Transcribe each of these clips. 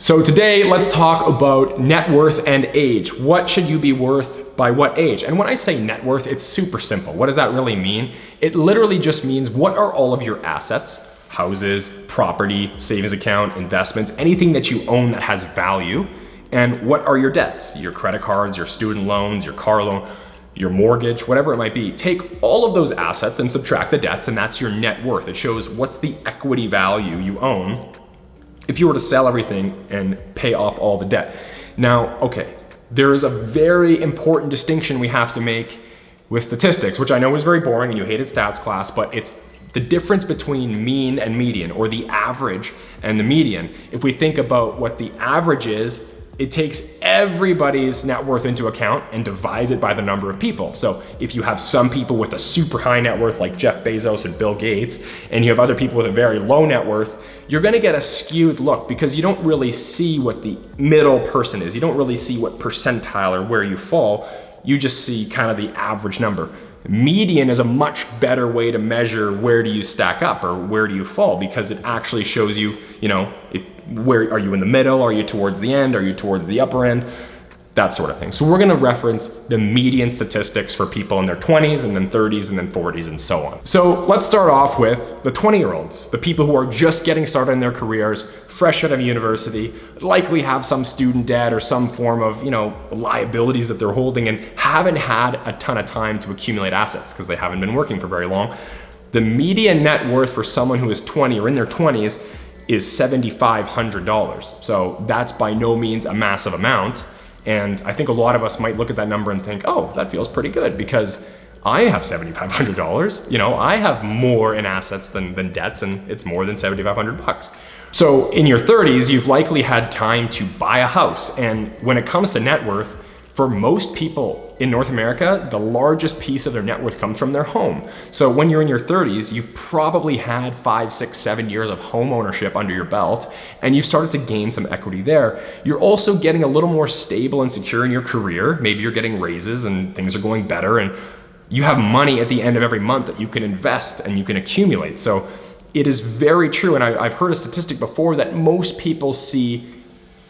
So today, let's talk about net worth and age. What should you be worth by what age? And when I say net worth, it's super simple. What does that really mean? It literally just means what are all of your assets, houses, property, savings account, investments, anything that you own that has value, and what are your debts, your credit cards, your student loans, your car loan, your mortgage, whatever it might be. Take all of those assets and subtract the debts, and that's your net worth. It shows what's the equity value you own if you were to sell everything and pay off all the debt. Now, okay, there is a very important distinction we have to make with statistics, which I know is very boring and you hated stats class, but it's the difference between mean and median, or the average and the median. If we think about what the average is, it takes everybody's net worth into account and divides it by the number of people. So if you have some people with a super high net worth like Jeff Bezos and Bill Gates, and you have other people with a very low net worth, you're gonna get a skewed look because you don't really see what the middle person is. You don't really see what percentile or where you fall. You just see kind of the average number. Median is a much better way to measure where do you stack up or where do you fall, because it actually shows you, where are you in the middle? Are you towards the end? Are you towards the upper end? That sort of thing. So we're gonna reference the median statistics for people in their 20s and then 30s and then 40s and so on. So let's start off with the 20-year-olds, the people who are just getting started in their careers, fresh out of university, likely have some student debt or some form of, liabilities that they're holding and haven't had a ton of time to accumulate assets because they haven't been working for very long. The median net worth for someone who is 20 or in their 20s is $7,500. So that's by no means a massive amount. And I think a lot of us might look at that number and think, oh, that feels pretty good because I have $7,500. I have more in assets than debts, and it's more than $7,500. So in your 30s, you've likely had time to buy a house. And when it comes to net worth, for most people in North America, the largest piece of their net worth comes from their home. So when you're in your 30s, you've probably had 5, 6, 7 years of home ownership under your belt, and you've started to gain some equity there. You're also getting a little more stable and secure in your career. Maybe you're getting raises and things are going better, and you have money at the end of every month that you can invest and you can accumulate. So it is very true, and I've heard a statistic before that most people see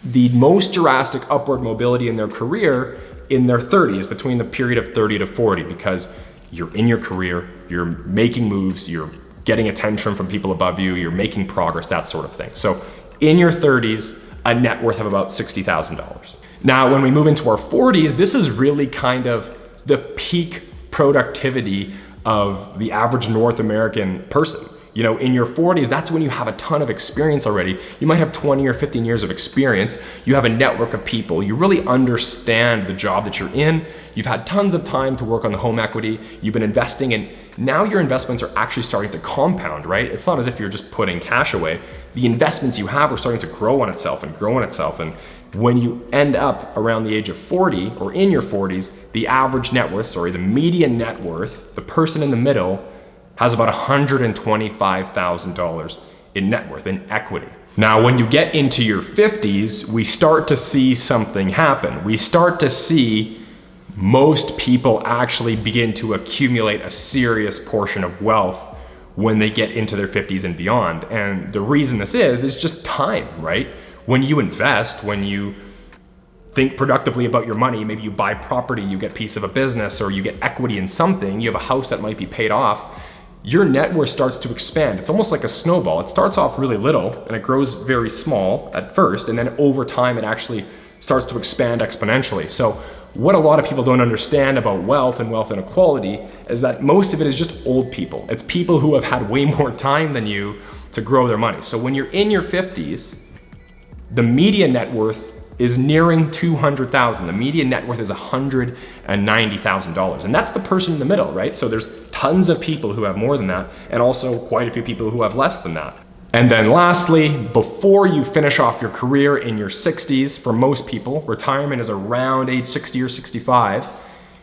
the most drastic upward mobility in their career in their 30s, between the period of 30 to 40, because you're in your career, you're making moves, you're getting attention from people above you, you're making progress, that sort of thing. So in your 30s, a net worth of about $60,000. Now, when we move into our 40s, this is really kind of the peak productivity of the average North American person. In your 40s, that's when you have a ton of experience already. You might have 20 or 15 years of experience. You have a network of people. You really understand the job that you're in. You've had tons of time to work on the home equity. You've been investing, and now your investments are actually starting to compound, right? It's not as if you're just putting cash away. The investments you have are starting to grow on itself and grow on itself. And when you end up around the age of 40 or in your 40s, the average net worth, the median net worth, the person in the middle, has about $125,000 in net worth, in equity. Now, when you get into your 50s, we start to see something happen. We start to see most people actually begin to accumulate a serious portion of wealth when they get into their 50s and beyond. And the reason this is just time, right? When you invest, when you think productively about your money, maybe you buy property, you get a piece of a business, or you get equity in something, you have a house that might be paid off, your net worth starts to expand. It's almost like a snowball. It starts off really little and it grows very small at first, and then over time it actually starts to expand exponentially. So what a lot of people don't understand about wealth and wealth inequality is that most of it is just old people. It's people who have had way more time than you to grow their money. So when you're in your 50s, the median net worth is nearing $200,000. The median net worth is $190,000. And that's the person in the middle, right? So there's tons of people who have more than that, and also quite a few people who have less than that. And then lastly, before you finish off your career in your 60s, for most people, retirement is around age 60 or 65.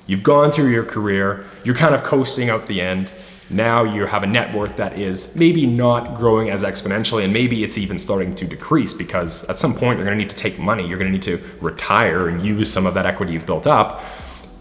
You've gone through your career, you're kind of coasting out the end. Now you have a net worth that is maybe not growing as exponentially, and maybe it's even starting to decrease, because at some point you're gonna need to take money, you're gonna need to retire and use some of that equity you've built up.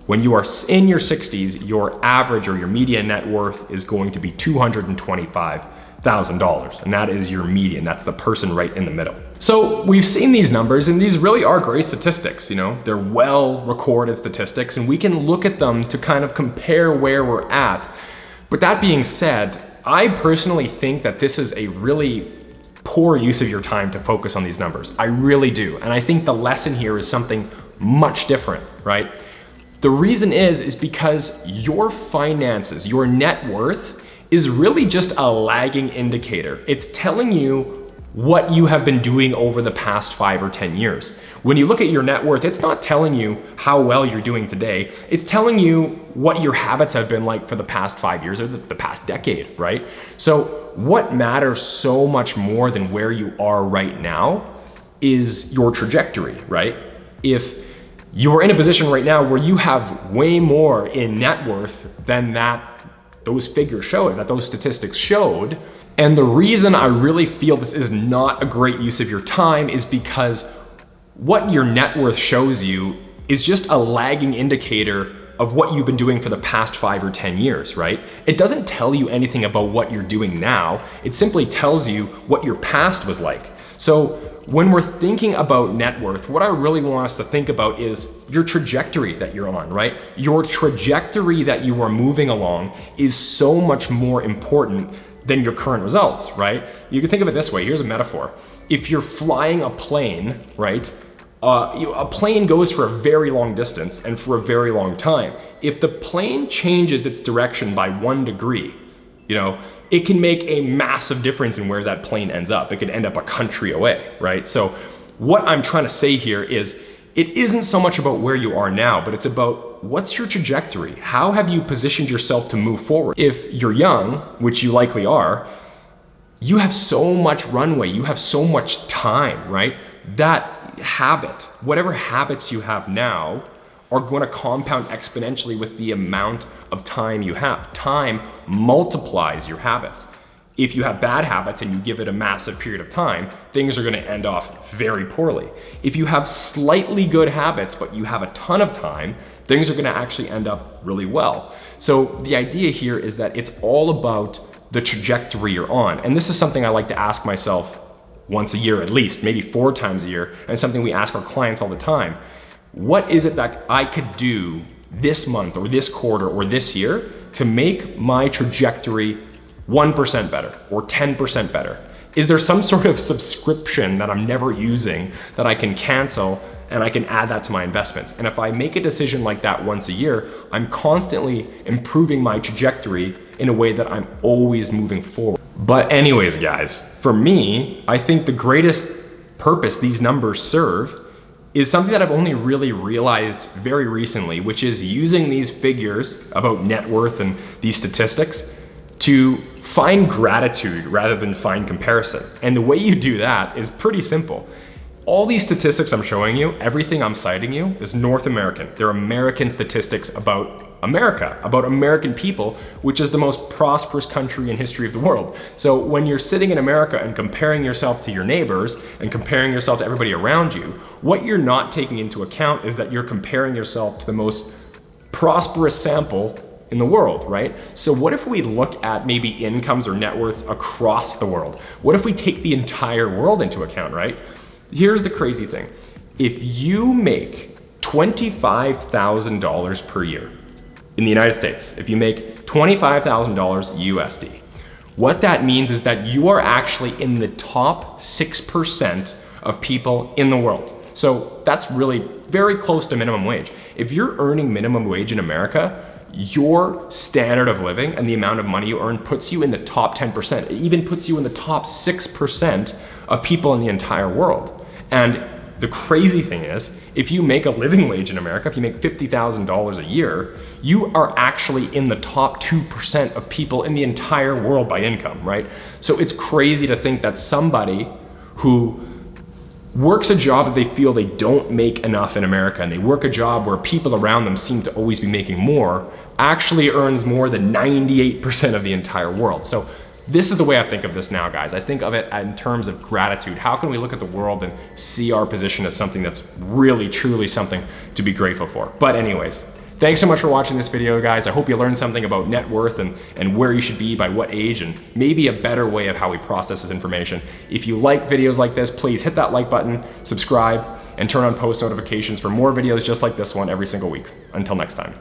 When you are in your 60s, your average or your median net worth is going to be $225,000, and that is your median. That's the person right in the middle. So we've seen these numbers, and these really are great statistics, you know, they're well recorded statistics, and we can look at them to kind of compare where we're at. But that being said, I personally think that this is a really poor use of your time to focus on these numbers. I really do. And I think the lesson here is something much different, right? The reason is because your finances, your net worth is really just a lagging indicator. It's telling you what you have been doing over the past 5 or 10 years. When you look at your net worth, it's not telling you how well you're doing today. It's telling you what your habits have been like for the past 5 years or the past decade, right? So what matters so much more than where you are right now is your trajectory, right? If you're in a position right now where you have way more in net worth than those figures showed, that those statistics showed. And the reason I really feel this is not a great use of your time is because what your net worth shows you is just a lagging indicator of what you've been doing for the past 5 or 10 years, right? It doesn't tell you anything about what you're doing now. It simply tells you what your past was like. So when we're thinking about net worth, what I really want us to think about is your trajectory that you're on, right? Your trajectory that you are moving along is so much more important than your current results, right? You can think of it this way. Here's a metaphor. If you're flying a plane, right? A plane goes for a very long distance and for a very long time. If the plane changes its direction by 1 degree, you know, it can make a massive difference in where that plane ends up. It could end up a country away, right? So what I'm trying to say here is it isn't so much about where you are now, but it's about what's your trajectory? How have you positioned yourself to move forward? If you're young, which you likely are, you have so much runway, you have so much time, right? That habit, whatever habits you have now, are going to compound exponentially with the amount of time you have. Time multiplies your habits. If you have bad habits and you give it a massive period of time, things are going to end off very poorly. If you have slightly good habits, but you have a ton of time, things are going to actually end up really well. So the idea here is that it's all about the trajectory you're on. And this is something I like to ask myself once a year at least, maybe 4 times a year, and something we ask our clients all the time. What is it that I could do this month or this quarter or this year to make my trajectory 1% better or 10% better? Is there some sort of subscription that I'm never using that I can cancel and I can add that to my investments? And if I make a decision like that once a year, I'm constantly improving my trajectory in a way that I'm always moving forward. But anyways, guys, for me, I think the greatest purpose these numbers serve is something that I've only really realized very recently, which is using these figures about net worth and these statistics to find gratitude rather than find comparison. And the way you do that is pretty simple. All these statistics I'm showing you, everything I'm citing you, is North American. They're American statistics about America, about American people, which is the most prosperous country in history of the world. So when you're sitting in America and comparing yourself to your neighbors and comparing yourself to everybody around you, what you're not taking into account is that you're comparing yourself to the most prosperous sample in the world, right? So what if we look at maybe incomes or net worths across the world? What if we take the entire world into account, right? Here's the crazy thing. If you make $25,000 per year in the United States, if you make $25,000 USD, what that means is that you are actually in the top 6% of people in the world. So that's really very close to minimum wage. If you're earning minimum wage in America, your standard of living and the amount of money you earn puts you in the top 10%. It even puts you in the top 6% of people in the entire world. And the crazy thing is, if you make a living wage in America, if you make $50,000 a year, you are actually in the top 2% of people in the entire world by income, right? So it's crazy to think that somebody who works a job that they feel they don't make enough in America, and they work a job where people around them seem to always be making more, actually earns more than 98% of the entire world. So this is the way I think of this now, guys. I think of it in terms of gratitude. How can we look at the world and see our position as something that's really, truly something to be grateful for? But anyways, Thanks so much for watching this video, guys. I hope you learned something about net worth and where you should be by what age, and maybe a better way of how we process this information. If you like videos like this, please hit that like button, subscribe, and turn on post notifications for more videos just like this one every single week. Until next time.